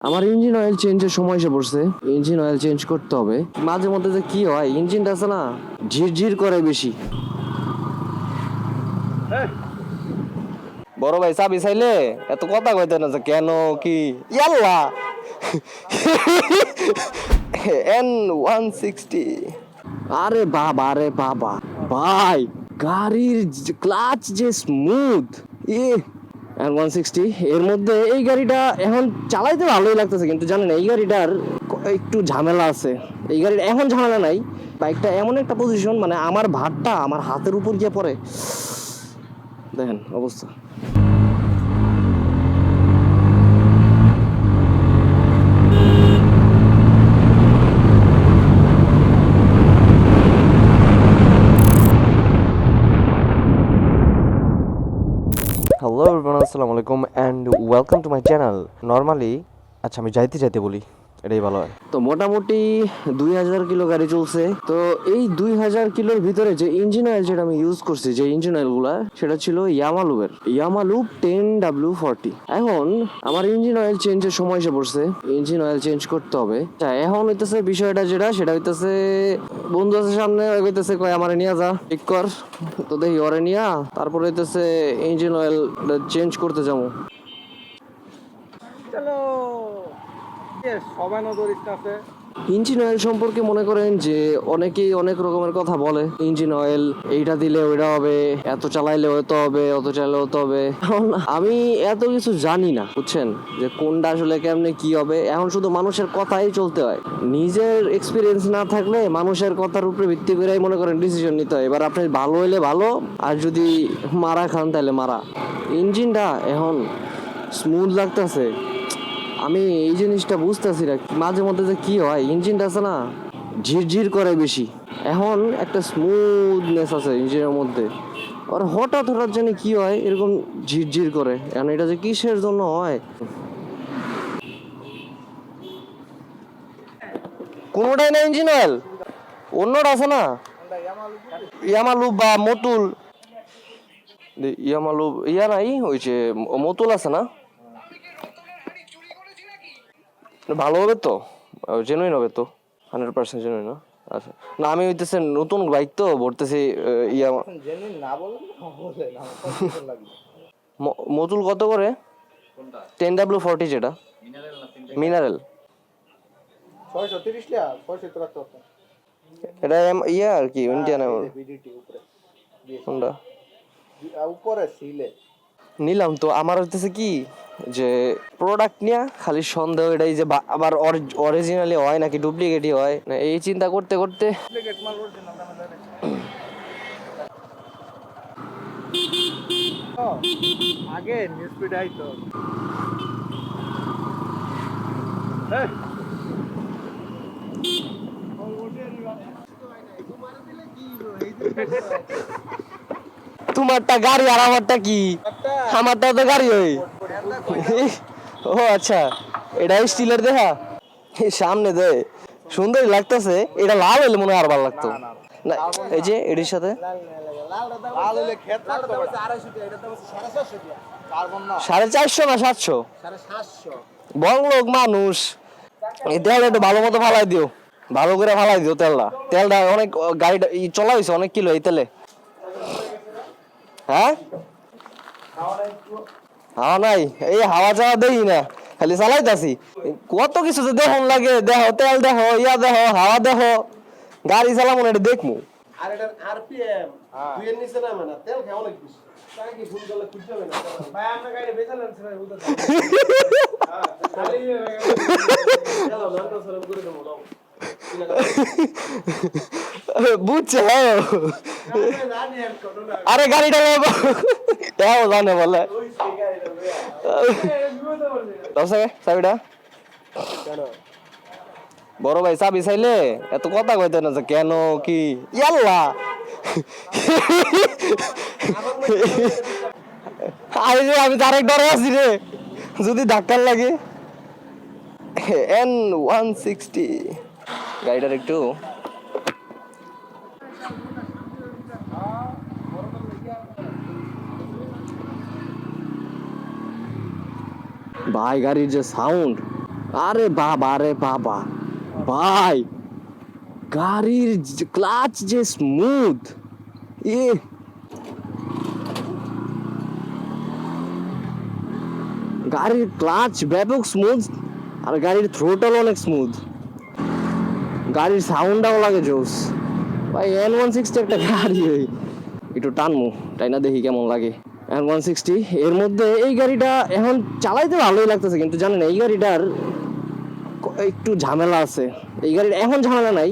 আমার engine oil চেঞ্জের সময় এসে পড়ছে। ইঞ্জিন অয়েল চেঞ্জ করতে হবে। মাঝে মধ্যে যে কি হয়, ইঞ্জিনটা আছে না, ঝিরঝির করে বেশি। বড় ভাই চাবি চাইলে এত কথা কইতে না যে কেন কি ইয়াল্লা N160। আরে বাবা রে বাবা ভাই, গাড়ির ক্লাচ যে স্মুথ। এ N160 এর মধ্যে এই গাড়িটা এখন চালাইতে ভালোই লাগতেছে, কিন্তু জানেন এই গাড়িটার একটু ঝামেলা আছে। এই গাড়ির এখন ঝামেলা নাই, বাইকটা এমন একটা পজিশন, মানে আমার ভাতটা আমার হাতের উপর গিয়ে পড়ে। দেখেন অবস্থা। হ্যালো এভরিওয়ান, আসসালামু আলাইকুম and welcome to my channel. Normally আচ্ছা আমি যাইতে বলি, এটাই ভালো হয়। তো মোটামুটি 2000 কিলো গাড়ি চলছে। তো এই 2000 কিলোর ভিতরে যে ইঞ্জিন অয়েল যেটা আমি ইউজ করছি, যে ইঞ্জিন অয়েলগুলা, সেটা ছিল ইয়ামালুবের ইয়ামালুব 10W40। এখন আমার ইঞ্জিন অয়েল চেঞ্জের সময় এসে পড়ছে। ইঞ্জিন অয়েল চেঞ্জ করতে হবে। এখন হইতেছে বিষয়টা যেটা, সেটা হইতেছে বন্ধু আছে সামনে, হইতেছে কয় আমারে নিয়ে যা ঠিক কর। তো দেখি ওরে নিয়া তারপরে হইতেছে ইঞ্জিন অয়েল চেঞ্জ করতে যাবো। চলো সবাই নজর আছে। ইঞ্জিন অয়েল সম্পর্কে মনে করেন যে অনেকেই অনেক রকমের কথা বলে। ইঞ্জিন অয়েল এইটা দিলে ওইটা হবে, এত চালাইলে হতে হবে, অত চালাইলে হতে হবে। এখন আমি এত কিছু জানি না, বুঝছেন, যে কোনটা আসলে কেমনে কি হবে। এখন শুধু মানুষের কথাই চলতে হয়, নিজের এক্সপিরিয়েন্স না থাকলে মানুষের কথার উপরে ভিত্তি করেই মনে করেন ডিসিশন নিতে হয়। এবার আপনি ভালো হইলে ভালো, আর যদি মারা খান তাহলে মারা। ইঞ্জিনটা এখন স্মুথ লাগতেছে। আমি এই জিনিসটা বুঝতেছি না, মাঝে মধ্যে যে কি হয়, ইঞ্জিনটা আছে না, ঝিরঝির করে বেশি। এখন একটা স্মুথনেস আছে ইঞ্জিনের মধ্যে, আর হঠাৎ হঠাৎ জানি কি হয় এরকম ঝিরঝির করে। এখন এটা যে কিসের জন্য হয়, কোনোটাই না ইঞ্জিন অয়েল, অন্যটা আছে না, ইয়ামালুব বা মতুল। ইয়ামালুব ইয়া নাই, ওই যে মতুল আছে না, ভালো হবে তো, জেনুইন হবে তো, 100% জেনুইন না। আচ্ছা না, আমি হইতেছে নতুন বাইক তো ভরতেছি। ইয়া মতুল কত করে? 10W40 যেটা মিনারেল, 630 টাকা 673। এটা ইয়া আর কি ইন্ডিয়ান কোনটা উপরে সিলে নিলাম। তো আমার হইতেছে কি, যে প্রোডাক্ট নিয়ে খালি সন্দেহ, এটাই যে আবার অরিজিনালি হয় নাকি ডুপ্লিকেটই হয় না, এই চিন্তা করতে করতে ডুপ্লিকেট মাল অরিজিনাল দামে দেয়। আগে নিউজ ফিড আইতো। তোমারটা গাড়ি আর আমারটা কি? আমারটা তো গাড়ি ওই। ও আচ্ছা, এটা স্টিলের দেখা সামনে দে, সুন্দরই লাগতেছে। এটা লাল হইলে মনে হয় আর ভালো লাগতো না। এই যে এটির সাথে 450 না 700 বড় লোক মানুষ। এই তেলটা একটু ভালো মতো ফালাই দিও, ভালো করে ফালাই দিও তেলটা। তেলটা অনেক গাড়িটা চলা হয়েছে অনেক কিলো এই তেলে। হ্যাঁ হাওয়া নাই, এই হাওয়া চাওয়া দেখি না, খালি চালাইতাছি। কত কিছু যে দেখুন লাগে, দেখো তেল দেখো, ইয়া দেখো, হাওয়া দেখো, গাড়ি চালাবো না এটা দেখবো। আর এটার আরপিএম 2 এর নিচে নামে না, তেল খায় অনেক বেশি। তাই কি ভুল করলে খুঁজে হবে না ভাই, আপনার গাড়ি বেচালেন স্যার বুঝতে হ্যাঁ খালি চলো নামটা সালাম করে দেবো দাও। বুঝছে হ্যাঁ, আরে গাড়িটা এও জানে বলে চাবিটা। বড় ভাই চাবি চাইলে এত কথা কইতে না যে কেন কি ইয়াল্লা আমি তারেক ডরে আছি রে, যদি ধাক্কার লাগে। N160 গাড়িটার একটু ভাই, গাড়ির যে সাউন্ড, আরে বাবা রে বাবা ভাই, গাড়ির ক্লাচ যে স্মুথ, এ গাড়ির ক্লাচ ব্যাপক স্মুথ, আর গাড়ির থ্রোটল অনেক স্মুথ, গাড়ির সাউন্ডটাও লাগে জোস ভাই। N160 একটা গাড়ি, ওই একটু টানমু, তাই না, দেখি কেমন লাগে N160 এর মধ্যে। এই গাড়িটা এখন চালাইতে ভালোই লাগতেছে, কিন্তু জানেন এই গাড়িটার একটু ঝামেলা আছে। এই গাড়ির এখন ঝামেলা নাই,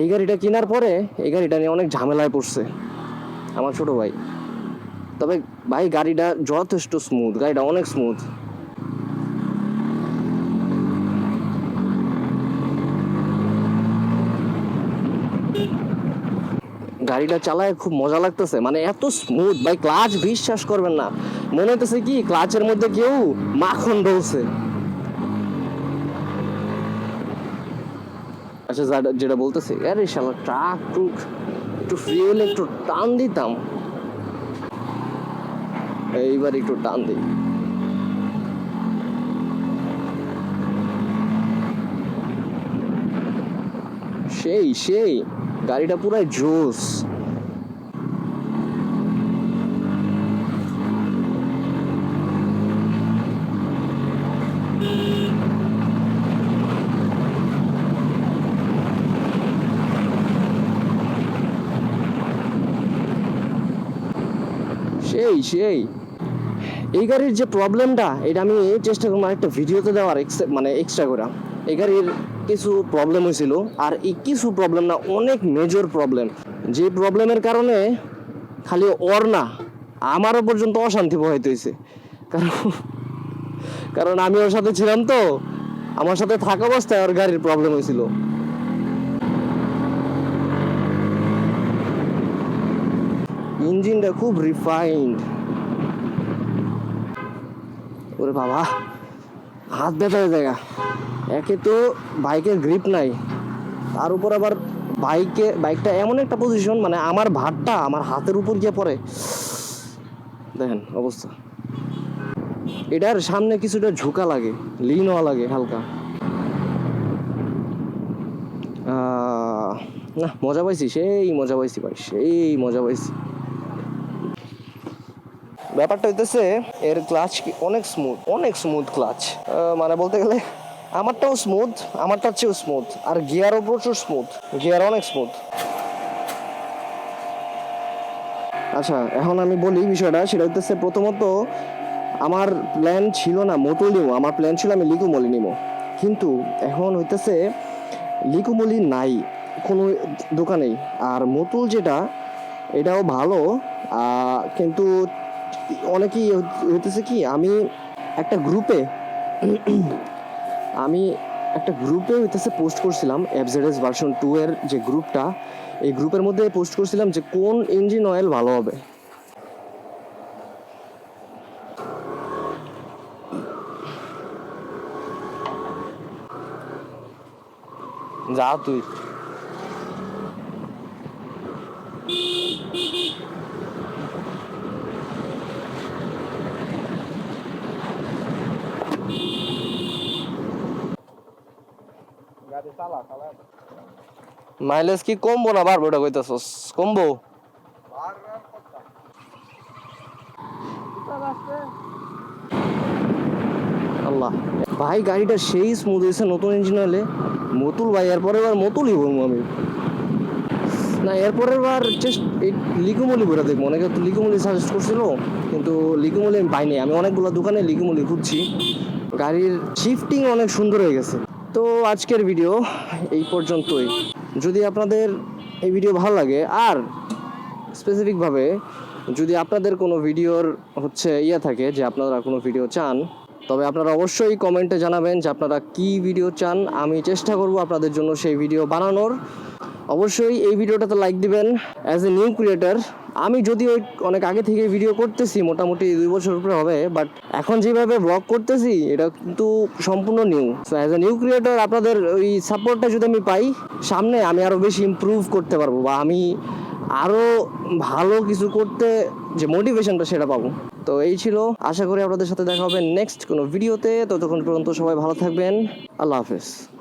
এই গাড়িটা কেনার পরে এই গাড়িটা নিয়ে অনেক ঝামেলায় পড়ছে আমার ছোট ভাই। তবে ভাই গাড়িটা যথেষ্ট স্মুথ, গাড়িটা অনেক স্মুথ। গাড়িটা চালায় খুব মজা লাগতেছে, মানে এত স্মুথ ভাই, ক্লাচ বিশ্বাস করবেন না, মনে হইতেছে কি ক্লাচের মধ্যে কেউ মাখন ঢলছে। আচ্ছা যেটা বলতেছি, আরে শালা ট্রাক টুক একটু ফ্রি হলে একটু টান দিতাম, এইবার একটু টান দিই। সেই সেই গাড়িটা পুরাই জোস। সেই সেই এই গাড়ির যে প্রবলেমটা, এটা আমি চেষ্টা করবো একটা ভিডিওতে দেওয়ার, মানে এক্সট্রা করে। এই গাড়ির কিছু প্রবলেম হয়েছিল, আর এই কিছু প্রবলেম না, অনেক মেজর প্রবলেম, যে প্রবলেমের কারণে খালি ওর না আমারও পর্যন্ত অশান্তি প্রবাহিত হয়েছে। কারণ কারণ আমি ওর সাথে ছিলাম, তো আমার সাথে থাকা অবস্থায় ওর গাড়ির প্রবলেম হয়েছিল। ইঞ্জিনটা খুব রিফাইন্ড। ওরে বাবা, হাত ব্যথা হয়ে যায়। একে তো বাইকের গ্রিপ নাই, তার উপর আবার বাইকটা এমন একটা পজিশন, মানে আমার ভারটা আমার হাতের উপর গিয়ে পড়ে, দেখেন অবস্থা। এটার সামনে কিছুটা ঝুঁকা লাগে, লিন হওয়া লাগে হালকা। না মজা পাইছি, সেই মজা পাইছি ভাই, সেই মজা পাইছি। ব্যাপারটা হইতেছে এর ক্লাচ অনেক স্মুথ, অনেক স্মুথ ক্লাচ, মানে বলতে গেলে আমারটাও স্মুথ, আমারটার চেয়েও স্মুথ, আর গিয়ারও প্রচুর স্মুথ, গিয়ার অনেক স্মুথ। আচ্ছা এখন আমি বলি বিষয়টা, সেটা হইতেছে প্রথমত আমার প্ল্যান ছিল না মোটর নিমো, আমার প্ল্যান ছিল আমি লিকুমলি নিমো, কিন্তু এখন হইতেছে লিকুমলি নাই কোনো দোকানেই। আর মোটুল যেটা, এটাও ভালো, কিন্তু অনেকেই হইতেছে কি, আমি একটা গ্রুপে হইতেছে পোস্ট করছিলাম, FZS ভার্সন 2 এর যে গ্রুপটা, এই গ্রুপের মধ্যে পোস্ট করছিলাম যে কোন ইঞ্জিন অয়েল ভালো হবে। যা তুই মাইলেজ কি কমবো না বাড়বো, ওটা কইতাছস? কমবো। আল্লাহ ভাই, গাড়িটা সেই স্মুথ হয়েছে নতুন ইঞ্জিন হলে। মতুল ভাই, এরপরে এবার মতুলই বলবো আমি, না এরপরের বার লিকুমলি ঘুরে দেখবো। অনেকে তো লিকুমলি সাজেস্ট করছিল, কিন্তু লিকুমলি আমি পাইনি। আমি অনেকগুলো দোকানে লিকুমলি খুঁজছি। গাড়ির শিফটিং অনেক সুন্দর হয়ে গেছে। তো আজকের ভিডিও এই পর্যন্তই। যদি আপনাদের এই ভিডিও ভালো লাগে, আর স্পেসিফিকভাবে যদি আপনাদের কোনো ভিডিওর থাকে, যে আপনারা কোনো ভিডিও চান, তবে আপনারা অবশ্যই কমেন্টে জানাবেন যে আপনারা কি ভিডিও চান। আমি চেষ্টা করব আপনাদের জন্য সেই ভিডিও বানানোর। অবশ্যই এই ভিডিওটাতে লাইক দিবেন। অ্যাজ এ নিউ ক্রিয়েটার, আমি যদিও অনেক আগে থেকে ভিডিও করতেছি, মোটামুটি 2 বছর উপরে হবে, বাট এখন যেভাবে ব্লগ করতেছি এটা কিন্তু সম্পূর্ণ new. So as a new creator আপনাদের ওই সাপোর্টটা যদি আমি পাই, সামনে আমি আরও বেশি ইমপ্রুভ করতে পারবো, বা আমি আরো ভালো কিছু করতে যে মোটিভেশনটা সেটা পাবো। তো এই ছিল, আশা করি আপনাদের সাথে দেখা হবে নেক্সট কোনো ভিডিওতে। ততক্ষণ পর্যন্ত সবাই ভালো থাকবেন, আল্লাহ হাফেজ।